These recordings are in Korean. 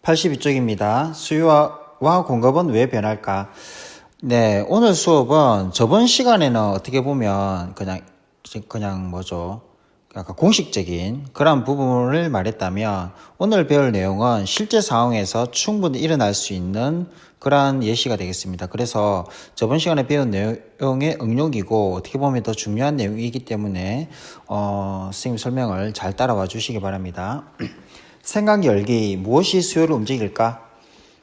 82쪽입니다. 수요와 공급은 왜 변할까? 네, 오늘 수업은 저번 시간에는 어떻게 보면 그냥 뭐죠? 약간 공식적인 그런 부분을 말했다면 오늘 배울 내용은 실제 상황에서 충분히 일어날 수 있는 그러한 예시가 되겠습니다. 그래서 저번 시간에 배운 내용의 응용이고 어떻게 보면 더 중요한 내용이기 때문에 선생님 설명을 잘 따라와 주시기 바랍니다. 생각 열기, 무엇이 수요를 움직일까?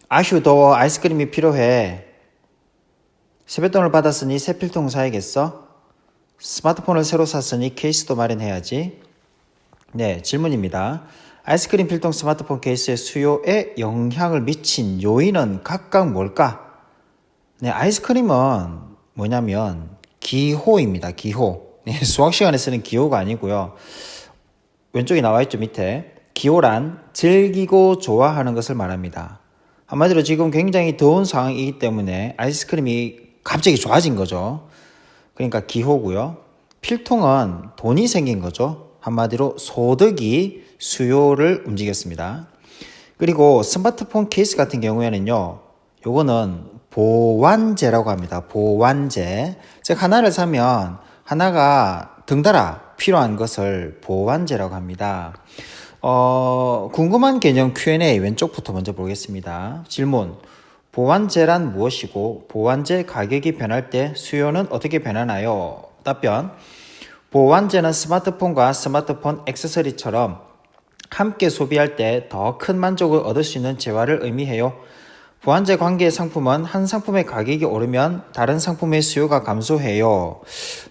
아휴 더워, 아이스크림이 필요해. 세뱃돈을 받았으니 새 필통 사야겠어? 스마트폰을 새로 샀으니 케이스도 마련해야지. 네, 질문입니다. 아이스크림 필통 스마트폰 케이스의 수요에 영향을 미친 요인은 각각 뭘까? 네, 아이스크림은 뭐냐면 기호입니다. 기호. 네, 수학 시간에 쓰는 기호가 아니고요. 왼쪽에 나와 있죠, 밑에. 기호란 즐기고 좋아하는 것을 말합니다. 한마디로 지금 굉장히 더운 상황이기 때문에 아이스크림이 갑자기 좋아진 거죠. 그러니까 기호고요. 필통은 돈이 생긴 거죠. 한마디로 소득이 수요를 움직였습니다. 그리고 스마트폰 케이스 같은 경우에는요. 요거는 보완제라고 합니다. 보완제. 즉 하나를 사면 하나가 덩달아 필요한 것을 보완제라고 합니다. 궁금한 개념 Q&A 왼쪽부터 먼저 보겠습니다. 질문. 보완제란 무엇이고 보완제 가격이 변할 때 수요는 어떻게 변하나요? 답변. 보완제는 스마트폰과 스마트폰 액세서리처럼 함께 소비할 때 더 큰 만족을 얻을 수 있는 재화를 의미해요. 보완제 관계의 상품은 한 상품의 가격이 오르면 다른 상품의 수요가 감소해요.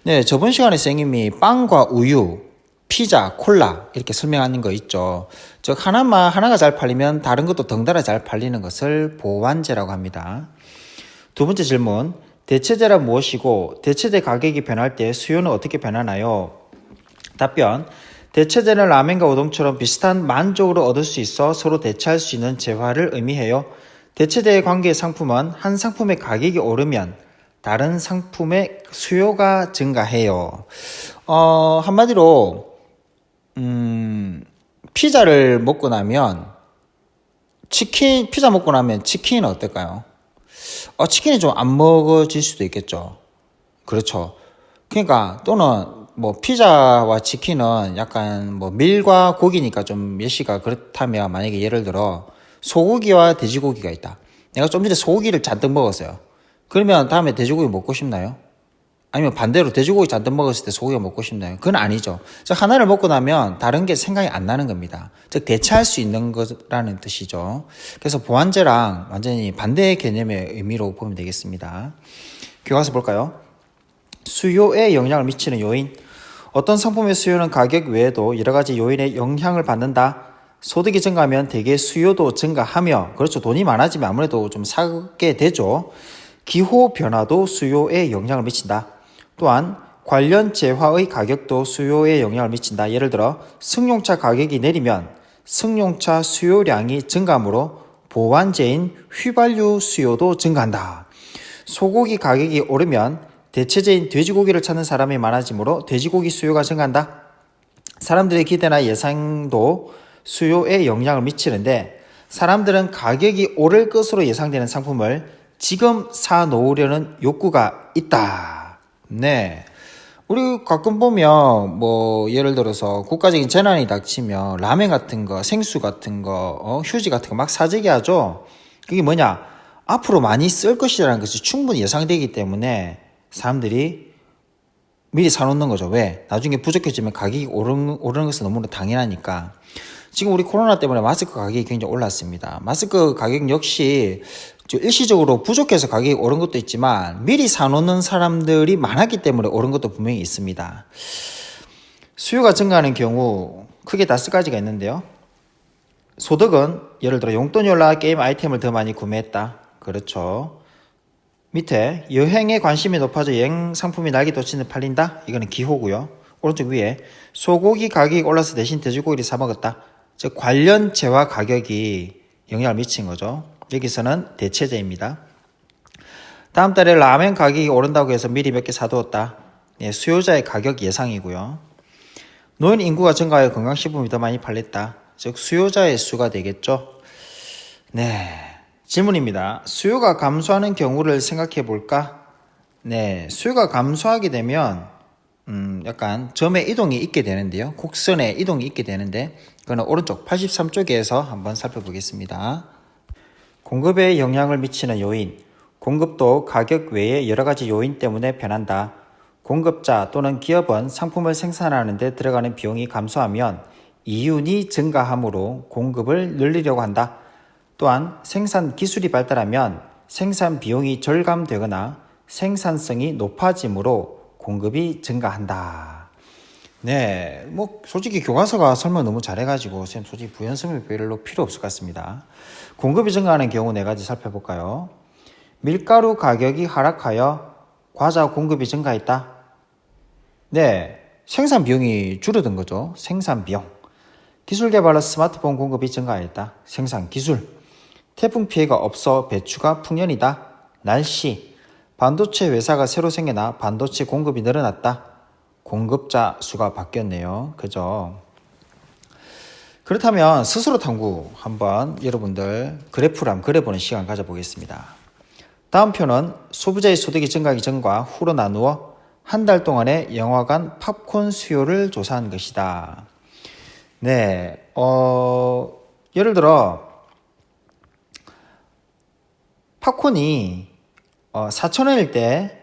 네, 저번 시간에 선생님이 빵과 우유, 피자, 콜라 이렇게 설명하는 거 있죠. 즉 하나가 잘 팔리면 다른 것도 덩달아 잘 팔리는 것을 보완제라고 합니다. 두 번째 질문. 대체제란 무엇이고 대체제 가격이 변할 때 수요는 어떻게 변하나요? 답변. 대체제는 라면과 우동처럼 비슷한 만족을 얻을 수 있어 서로 대체할 수 있는 재화를 의미해요. 대체제의 관계의 상품은 한 상품의 가격이 오르면 다른 상품의 수요가 증가해요. 한마디로 피자를 먹고 나면 피자 먹고 나면 치킨은 어떨까요? 치킨이 좀 안 먹어질 수도 있겠죠. 그렇죠. 그러니까 또는 뭐 피자와 치킨은 약간 뭐 밀과 고기니까 좀 예시가 그렇다면 만약에 예를 들어 소고기와 돼지고기가 있다. 내가 좀 전에 소고기를 잔뜩 먹었어요. 그러면 다음에 돼지고기 먹고 싶나요? 아니면 반대로 돼지고기 잔뜩 먹었을 때 소고기가 먹고 싶나요? 그건 아니죠. 즉 하나를 먹고 나면 다른 게 생각이 안 나는 겁니다. 즉 대체할 수 있는 거라는 뜻이죠. 그래서 보완제랑 완전히 반대의 개념의 의미로 보면 되겠습니다. 교과서 볼까요? 수요에 영향을 미치는 요인. 어떤 상품의 수요는 가격 외에도 여러 가지 요인에 영향을 받는다. 소득이 증가하면 대개 수요도 증가하며, 그렇죠. 돈이 많아지면 아무래도 좀 사게 되죠. 기호 변화도 수요에 영향을 미친다. 또한 관련 재화의 가격도 수요에 영향을 미친다. 예를 들어 승용차 가격이 내리면 승용차 수요량이 증가하므로 보완제인 휘발유 수요도 증가한다. 소고기 가격이 오르면 대체제인 돼지고기를 찾는 사람이 많아지므로 돼지고기 수요가 증가한다. 사람들의 기대나 예상도 수요에 영향을 미치는데 사람들은 가격이 오를 것으로 예상되는 상품을 지금 사놓으려는 욕구가 있다. 네. 우리 가끔 보면 뭐 예를 들어서 국가적인 재난이 닥치면 라면 같은 거, 생수 같은 거, 휴지 같은 거 막 사재기 하죠. 그게 뭐냐? 앞으로 많이 쓸 것이라는 것이 충분히 예상되기 때문에 사람들이 미리 사놓는 거죠. 왜? 나중에 부족해지면 가격이 오르는 것은 너무나 당연하니까. 지금 우리 코로나 때문에 마스크 가격이 굉장히 올랐습니다. 마스크 가격 역시 일시적으로 부족해서 가격이 오른 것도 있지만 미리 사놓는 사람들이 많았기 때문에 오른 것도 분명히 있습니다. 수요가 증가하는 경우 크게 5가지가 있는데요. 소득은 예를 들어 용돈이 올라 게임 아이템을 더 많이 구매했다. 그렇죠. 밑에 여행에 관심이 높아져 여행 상품이 날개 돋치는 팔린다. 이거는 기호고요. 오른쪽 위에 소고기 가격이 올라서 대신 돼지고기를 사 먹었다. 즉 관련 재화 가격이 영향을 미친 거죠. 여기서는 대체제입니다. 다음 달에 라면 가격이 오른다고 해서 미리 몇 개 사두었다. 네, 수요자의 가격 예상이고요. 노인 인구가 증가하여 건강식품이 더 많이 팔렸다. 즉 수요자의 수가 되겠죠. 네, 질문입니다. 수요가 감소하는 경우를 생각해 볼까? 네, 수요가 감소하게 되면 약간 점의 이동이 있게 되는데요. 곡선의 이동이 있게 되는데 그거는 오른쪽 83쪽에서 한번 살펴보겠습니다. 공급에 영향을 미치는 요인. 공급도 가격 외에 여러 가지 요인 때문에 변한다. 공급자 또는 기업은 상품을 생산하는 데 들어가는 비용이 감소하면 이윤이 증가하므로 공급을 늘리려고 한다. 또한 생산 기술이 발달하면 생산 비용이 절감되거나 생산성이 높아지므로 공급이 증가한다. 네, 뭐 솔직히 교과서가 설명 너무 잘해가지고 쌤 솔직히 부연설명 별로 필요 없을 것 같습니다. 공급이 증가하는 경우 네 가지 살펴볼까요? 밀가루 가격이 하락하여 과자 공급이 증가했다. 네, 생산 비용이 줄어든 거죠. 생산 비용. 기술 개발로 스마트폰 공급이 증가했다. 생산 기술. 태풍 피해가 없어 배추가 풍년이다. 날씨. 반도체 회사가 새로 생겨나 반도체 공급이 늘어났다. 공급자 수가 바뀌었네요. 그죠? 그렇다면 스스로 탐구 한번 여러분들 그래프를 한번 그려보는 시간 가져보겠습니다. 다음 표는 소비자의 소득이 증가하기 전과 후로 나누어 한 달 동안의 영화관 팝콘 수요를 조사한 것이다. 네, 예를 들어 팝콘이 4,000원일 때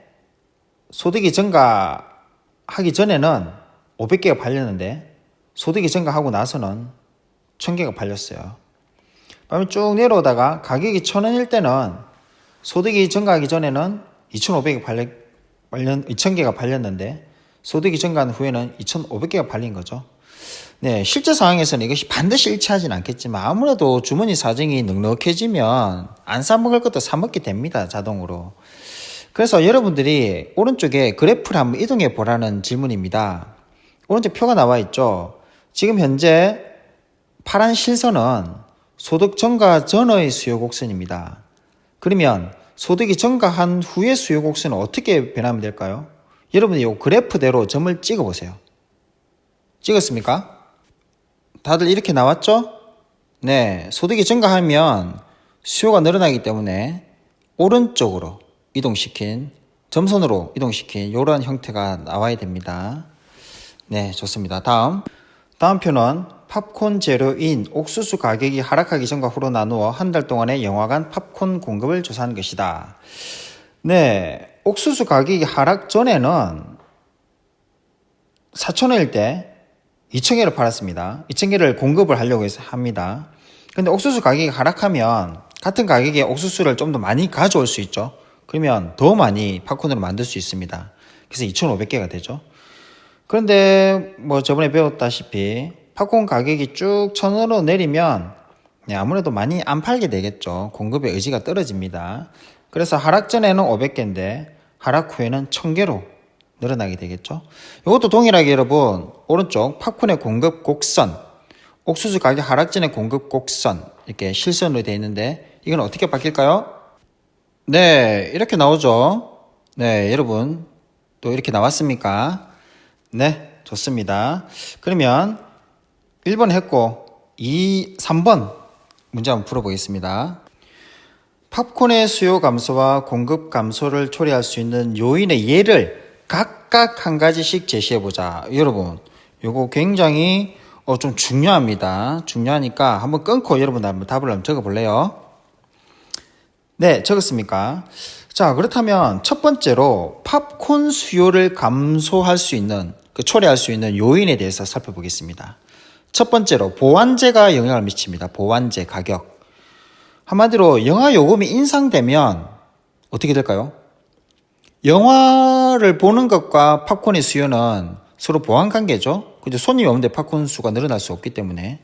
소득이 증가하기 전에는 500개가 팔렸는데 소득이 증가하고 나서는 1,000개가 팔렸어요. 그다음에 쭉 내려오다가 가격이 1,000원일 때는 소득이 증가하기 전에는 2,000개가 팔렸는데 소득이 증가한 후에는 2,500개가 팔린 거죠. 네, 실제 상황에서는 이것이 반드시 일치하진 않겠지만 아무래도 주머니 사정이 넉넉해지면 안 사먹을 것도 사먹게 됩니다. 자동으로. 그래서 여러분들이 오른쪽에 그래프를 한번 이동해 보라는 질문입니다. 오른쪽 표가 나와 있죠. 지금 현재 파란 실선은 소득 증가 전의 수요 곡선입니다. 그러면 소득이 증가한 후의 수요 곡선은 어떻게 변하면 될까요? 여러분이 이 그래프대로 점을 찍어 보세요. 찍었습니까? 다들 이렇게 나왔죠? 네, 소득이 증가하면 수요가 늘어나기 때문에 오른쪽으로 이동시킨, 점선으로 이동시킨 이런 형태가 나와야 됩니다. 네, 좋습니다. 다음 표는 팝콘 재료인 옥수수 가격이 하락하기 전과 후로 나누어 한 달 동안의 영화관 팝콘 공급을 조사한 것이다. 네, 옥수수 가격이 하락 전에는 4,000원일 때 2,000개를 팔았습니다. 2,000개를 공급을 하려고 해서 합니다. 근데 옥수수 가격이 하락하면 같은 가격에 옥수수를 좀 더 많이 가져올 수 있죠. 그러면 더 많이 팝콘으로 만들 수 있습니다. 그래서 2,500개가 되죠. 그런데 뭐 저번에 배웠다시피 팝콘 가격이 쭉 1,000원으로 내리면 아무래도 많이 안 팔게 되겠죠. 공급의 의지가 떨어집니다. 그래서 하락 전에는 500개인데 하락 후에는 1,000개로 늘어나게 되겠죠. 이것도 동일하게 여러분 오른쪽 팝콘의 공급 곡선, 옥수수 가격 하락 전의 공급 곡선 이렇게 실선으로 되어 있는데 이건 어떻게 바뀔까요? 네, 이렇게 나오죠. 네, 여러분 또 이렇게 나왔습니까? 네, 좋습니다. 그러면 1번 했고 3번 문제 한번 풀어보겠습니다. 팝콘의 수요 감소와 공급 감소를 초래할 수 있는 요인의 예를 각각 한 가지씩 제시해보자. 여러분, 요거 굉장히 좀 중요합니다. 중요하니까 한번 끊고 여러분 한번 답을 한번 적어볼래요? 네, 적었습니까? 자, 그렇다면 첫 번째로 팝콘 수요를 감소할 수 있는, 초래할 수 있는 요인에 대해서 살펴보겠습니다. 첫 번째로 보완제가 영향을 미칩니다. 보완제 가격. 한마디로 영화 요금이 인상되면 어떻게 될까요? 영화를 보는 것과 팝콘의 수요는 서로 보완 관계죠. 근데 손님이 없는데 팝콘 수가 늘어날 수 없기 때문에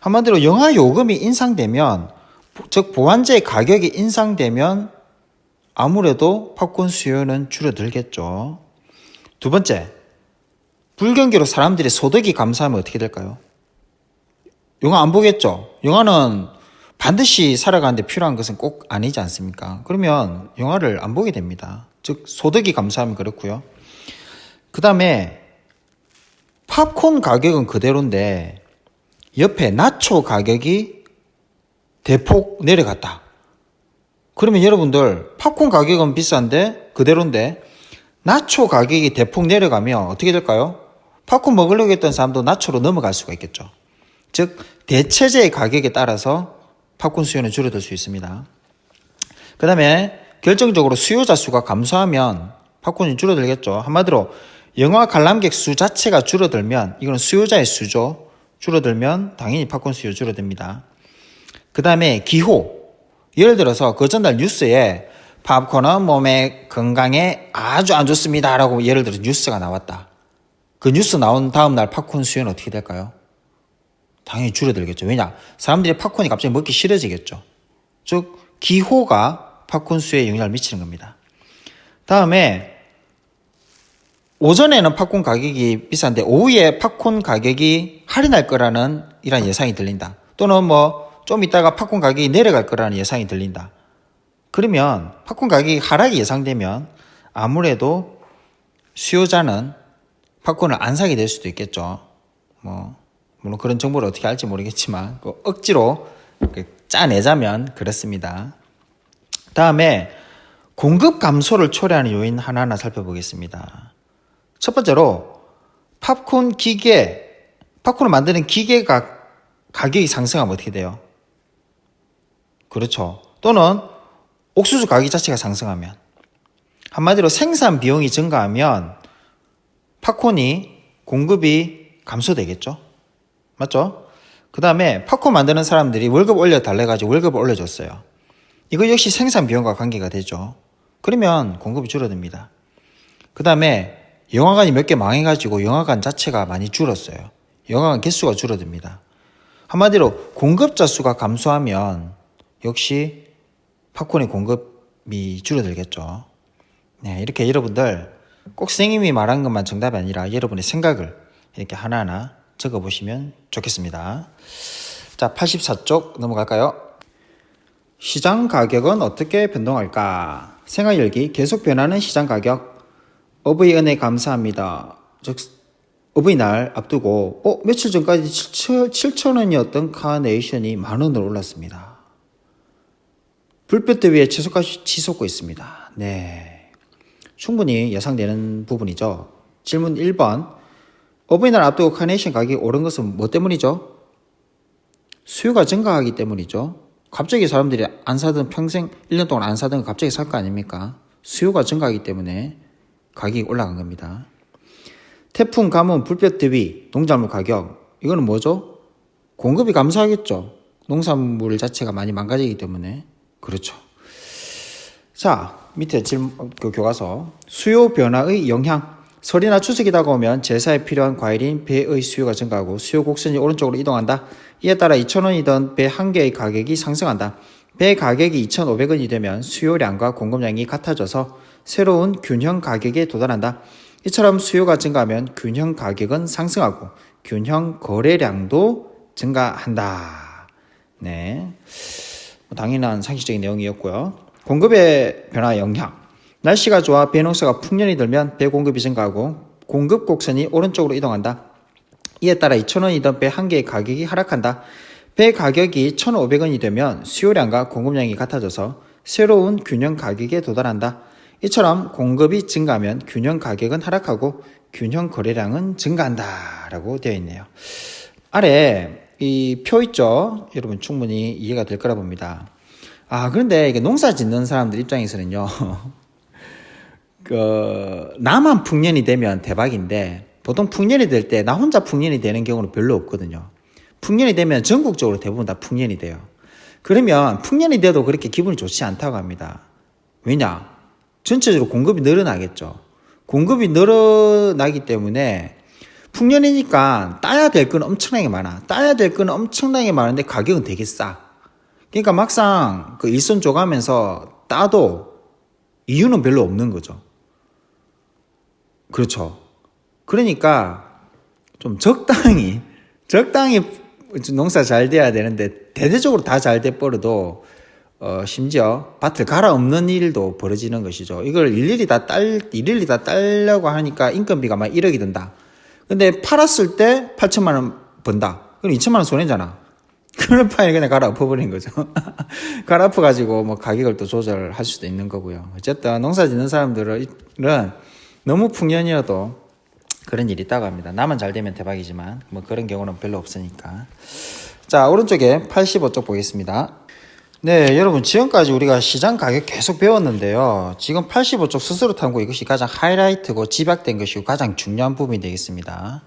한마디로 영화 요금이 인상되면, 즉 보완제 가격이 인상되면 아무래도 팝콘 수요는 줄어들겠죠. 두 번째, 불경기로 사람들이 소득이 감소하면 어떻게 될까요? 영화 안 보겠죠. 영화는 반드시 살아가는데 필요한 것은 꼭 아니지 않습니까? 그러면 영화를 안 보게 됩니다. 즉 소득이 감소하면 그렇고요. 그 다음에 팝콘 가격은 그대로인데 옆에 나초 가격이 대폭 내려갔다. 그러면 여러분들 팝콘 가격은 비싼데 그대로인데 나초 가격이 대폭 내려가면 어떻게 될까요? 팝콘 먹으려고 했던 사람도 나초로 넘어갈 수가 있겠죠. 즉 대체재의 가격에 따라서 팝콘 수요는 줄어들 수 있습니다. 그 다음에 결정적으로 수요자 수가 감소하면 팝콘이 줄어들겠죠. 한마디로 영화 관람객 수 자체가 줄어들면 이거는 수요자의 수죠. 줄어들면 당연히 팝콘 수요 줄어듭니다. 그 다음에 기호. 예를 들어서 그 전날 뉴스에 팝콘은 몸에 건강에 아주 안 좋습니다 라고 예를 들어 뉴스가 나왔다. 그 뉴스 나온 다음날 팝콘 수요는 어떻게 될까요? 당연히 줄어들겠죠. 왜냐? 사람들이 팝콘이 갑자기 먹기 싫어지겠죠. 즉 기호가 팝콘 수요에 영향을 미치는 겁니다. 다음에 오전에는 팝콘 가격이 비싼데 오후에 팝콘 가격이 할인할 거라는 이런 예상이 들린다. 또는 뭐 좀 이따가 팝콘 가격이 내려갈 거라는 예상이 들린다. 그러면 팝콘 가격이 하락이 예상되면 아무래도 수요자는 팝콘을 안 사게 될 수도 있겠죠. 물론 그런 정보를 어떻게 알지 모르겠지만 억지로 짜내자면 그렇습니다. 다음에 공급 감소를 초래하는 요인 하나하나 살펴보겠습니다. 첫 번째로 팝콘을 만드는 기계가 가격이 상승하면 어떻게 돼요? 그렇죠. 또는 옥수수 가격 자체가 상승하면, 한마디로 생산 비용이 증가하면 팝콘이 공급이 감소되겠죠. 맞죠? 그 다음에 팝콘 만드는 사람들이 월급 올려달래가지고 월급을 올려줬어요. 이거 역시 생산 비용과 관계가 되죠. 그러면 공급이 줄어듭니다. 그 다음에 영화관이 몇 개 망해가지고 영화관 자체가 많이 줄었어요. 영화관 개수가 줄어듭니다. 한마디로 공급자 수가 감소하면 역시 팝콘의 공급이 줄어들겠죠. 네, 이렇게 여러분들 꼭 선생님이 말한 것만 정답이 아니라 여러분의 생각을 이렇게 하나하나 적어보시면 좋겠습니다. 자, 84쪽 넘어갈까요? 시장 가격은 어떻게 변동할까? 생활열기 계속 변하는 시장 가격. 어버이 은혜 감사합니다. 즉 어버이날 앞두고 며칠 전까지 7,000원이었던 카네이션이 만원으로 올랐습니다. 불볕 더위에 채소값이 치솟고 있습니다. 네, 충분히 예상되는 부분이죠. 질문 1번. 어버이날 앞두고 카네이션 가격이 오른 것은 뭐 때문이죠? 수요가 증가하기 때문이죠. 갑자기 사람들이 안 사던, 평생 1년 동안 안 사던 거 갑자기 살 거 아닙니까? 수요가 증가하기 때문에 가격이 올라간 겁니다. 태풍, 가뭄, 불볕 더위, 농작물 가격, 이거는 뭐죠? 공급이 감소하겠죠. 농산물 자체가 많이 망가지기 때문에. 그렇죠. 자, 밑에 교과서. 수요 변화의 영향. 설이나 추석이 다가오면 제사에 필요한 과일인 배의 수요가 증가하고 수요 곡선이 오른쪽으로 이동한다. 이에 따라 2,000원이던 배 한 개의 가격이 상승한다. 배 가격이 2,500원이 되면 수요량과 공급량이 같아져서 새로운 균형 가격에 도달한다. 이처럼 수요가 증가하면 균형 가격은 상승하고 균형 거래량도 증가한다. 네, 당연한 상식적인 내용이었고요. 공급의 변화 영향. 날씨가 좋아 배농사가 풍년이 들면 배 공급이 증가하고 공급 곡선이 오른쪽으로 이동한다. 이에 따라 2,000원이던 배 한 개의 가격이 하락한다. 배 가격이 1,500원이 되면 수요량과 공급량이 같아져서 새로운 균형 가격에 도달한다. 이처럼 공급이 증가하면 균형 가격은 하락하고 균형 거래량은 증가한다 라고 되어 있네요. 아래 이 표 있죠? 여러분 충분히 이해가 될 거라 봅니다. 그런데 이게 농사 짓는 사람들 입장에서는요. 나만 풍년이 되면 대박인데 보통 풍년이 될 때 나 혼자 풍년이 되는 경우는 별로 없거든요. 풍년이 되면 전국적으로 대부분 다 풍년이 돼요. 그러면 풍년이 돼도 그렇게 기분이 좋지 않다고 합니다. 왜냐? 전체적으로 공급이 늘어나겠죠. 공급이 늘어나기 때문에 풍년이니까 따야 될 건 엄청나게 많아. 따야 될 건 엄청나게 많은데 가격은 되게 싸. 그러니까 막상 그 일손 줘가면서 따도 이유는 별로 없는 거죠. 그렇죠. 그러니까 좀 적당히 농사 잘 돼야 되는데 대대적으로 다 잘 돼 버려도 심지어 밭을 갈아엎는 일도 벌어지는 것이죠. 이걸 일일이 다 딸려고 하니까 인건비가 막 1억이 든다. 근데 팔았을 때 8천만 원 번다. 그럼 2천만 원 손해잖아. 그래프라인이 그냥 갈아엎어버린 거죠. 갈아엎어가지고 뭐 가격을 또 조절할 수도 있는 거고요. 어쨌든 농사 짓는 사람들은 너무 풍년이어도 그런 일이 있다고 합니다. 나만 잘 되면 대박이지만 뭐 그런 경우는 별로 없으니까. 자, 오른쪽에 85쪽 보겠습니다. 네, 여러분 지금까지 우리가 시장 가격 계속 배웠는데요. 지금 85쪽 스스로 탐구 이것이 가장 하이라이트고 집약된 것이고 가장 중요한 부분이 되겠습니다.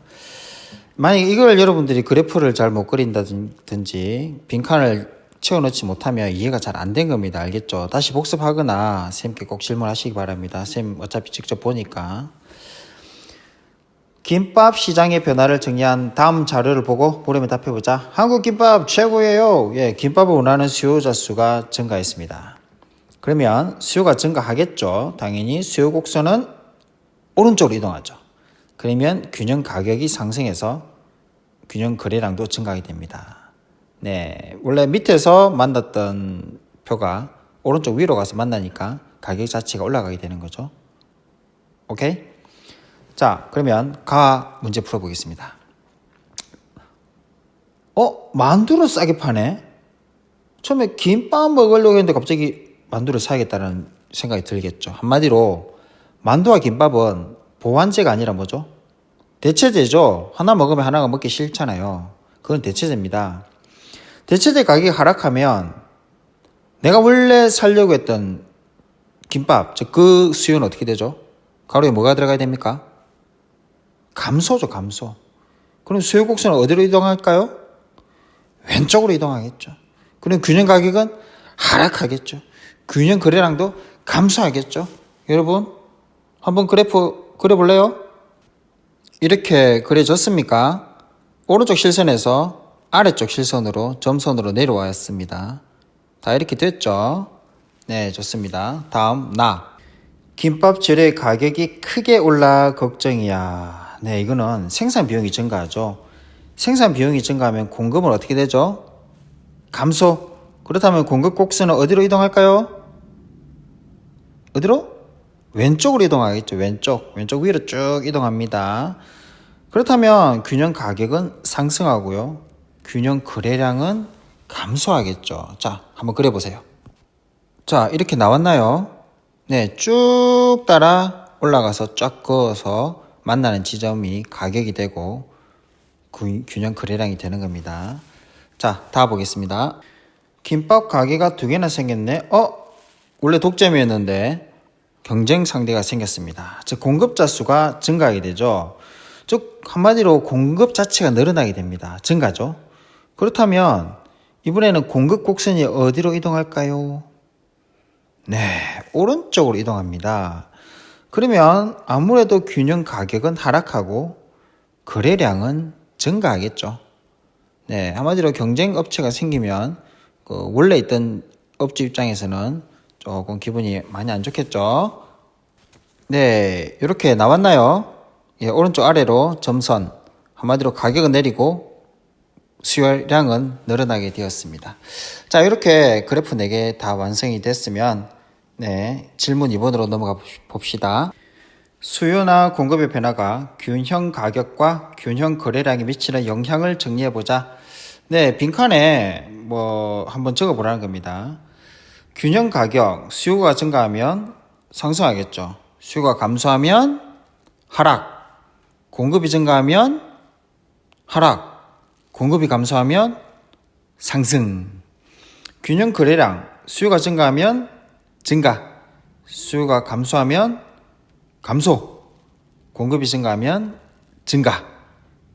만약 이걸 여러분들이 그래프를 잘 못 그린다든지 빈칸을 채워넣지 못하면 이해가 잘 안 된 겁니다. 알겠죠? 다시 복습하거나 쌤께 꼭 질문하시기 바랍니다. 쌤 어차피 직접 보니까. 김밥 시장의 변화를 정리한 다음 자료를 보고 보려면 답해보자. 한국 김밥 최고예요. 예, 김밥을 원하는 수요자 수가 증가했습니다. 그러면 수요가 증가하겠죠. 당연히 수요 곡선은 오른쪽으로 이동하죠. 그러면 균형 가격이 상승해서 균형 거래량도 증가하게 됩니다. 네, 원래 밑에서 만났던 표가 오른쪽 위로 가서 만나니까 가격 자체가 올라가게 되는 거죠. 오케이? 자, 그러면 문제 풀어보겠습니다. 만두를 싸게 파네? 처음에 김밥 먹으려고 했는데 갑자기 만두를 사야겠다는 생각이 들겠죠. 한마디로 만두와 김밥은 보완제가 아니라 뭐죠? 대체제죠. 하나 먹으면 하나가 먹기 싫잖아요. 그건 대체제입니다. 대체제 가격이 하락하면 내가 원래 살려고 했던 김밥, 즉 그 수요는 어떻게 되죠? 가로에 뭐가 들어가야 됩니까? 감소죠, 감소. 그럼 수요 곡선은 어디로 이동할까요? 왼쪽으로 이동하겠죠. 그럼 균형 가격은 하락하겠죠. 균형 거래량도 감소하겠죠. 여러분, 한번 그래프 그려볼래요? 이렇게 그려졌습니까? 오른쪽 실선에서 아래쪽 실선으로 점선으로 내려왔습니다. 다 이렇게 됐죠? 네, 좋습니다. 다음 김밥 재료의 가격이 크게 올라 걱정이야. 네, 이거는 생산 비용이 증가하죠. 생산 비용이 증가하면 공급은 어떻게 되죠? 감소. 그렇다면 공급 곡선은 어디로 이동할까요? 어디로? 왼쪽으로 이동하겠죠. 왼쪽 위로 쭉 이동합니다. 그렇다면 균형 가격은 상승하고요. 균형 거래량은 감소하겠죠. 자, 한번 그려보세요. 자, 이렇게 나왔나요? 네, 쭉 따라 올라가서 쫙 그어서 만나는 지점이 가격이 되고 균형 거래량이 되는 겁니다. 자, 다 보겠습니다. 김밥 가게가 두 개나 생겼네. 원래 독점이었는데 경쟁 상대가 생겼습니다. 즉 공급자 수가 증가하게 되죠. 즉 한마디로 공급 자체가 늘어나게 됩니다. 증가죠. 그렇다면 이번에는 공급 곡선이 어디로 이동할까요? 네, 오른쪽으로 이동합니다. 그러면 아무래도 균형 가격은 하락하고 거래량은 증가하겠죠. 네, 한마디로 경쟁 업체가 생기면 원래 있던 업주 입장에서는 조금 기분이 많이 안 좋겠죠. 네, 이렇게 나왔나요? 예, 오른쪽 아래로 점선. 한마디로 가격은 내리고 수요량은 늘어나게 되었습니다. 자, 이렇게 그래프 4개 다 완성이 됐으면 네, 질문 2번으로 넘어가 봅시다. 수요나 공급의 변화가 균형 가격과 균형 거래량에 미치는 영향을 정리해보자. 네, 빈칸에 한번 적어보라는 겁니다. 균형 가격, 수요가 증가하면 상승하겠죠. 수요가 감소하면 하락. 공급이 증가하면 하락. 공급이 감소하면 상승. 균형 거래량, 수요가 증가하면 증가. 수요가 감소하면 감소. 공급이 증가하면 증가.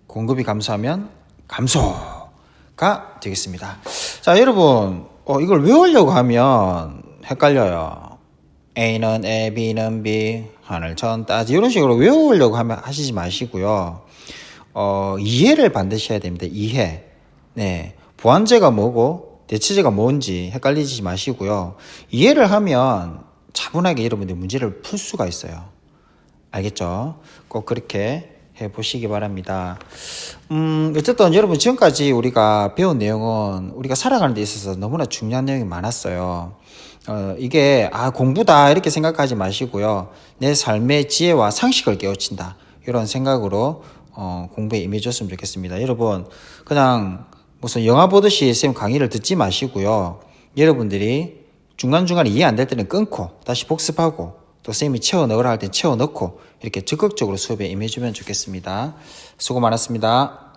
공급이 감소하면 감소가 되겠습니다. 자, 여러분, 이걸 외우려고 하면 헷갈려요. A는 A, B는 B, 하늘, 천, 따지 이런 식으로 외우려고 하면 하시지 마시고요. 이해를 반드시 해야 됩니다. 이해. 네, 보완제가 뭐고 대체제가 뭔지 헷갈리지 마시고요. 이해를 하면 차분하게 여러분들 문제를 풀 수가 있어요. 알겠죠? 꼭 그렇게 해보시기 바랍니다. 어쨌든 여러분 지금까지 우리가 배운 내용은 우리가 살아가는 데 있어서 너무나 중요한 내용이 많았어요. 이게 공부다 이렇게 생각하지 마시고요. 내 삶의 지혜와 상식을 깨우친다 이런 생각으로 공부에 임해줬으면 좋겠습니다. 여러분 그냥 무슨 영화 보듯이 쌤 강의를 듣지 마시고요. 여러분들이 중간중간에 이해 안 될 때는 끊고 다시 복습하고 또 쌤이 채워 넣으라 할 땐 채워 넣고 이렇게 적극적으로 수업에 임해주면 좋겠습니다. 수고 많았습니다.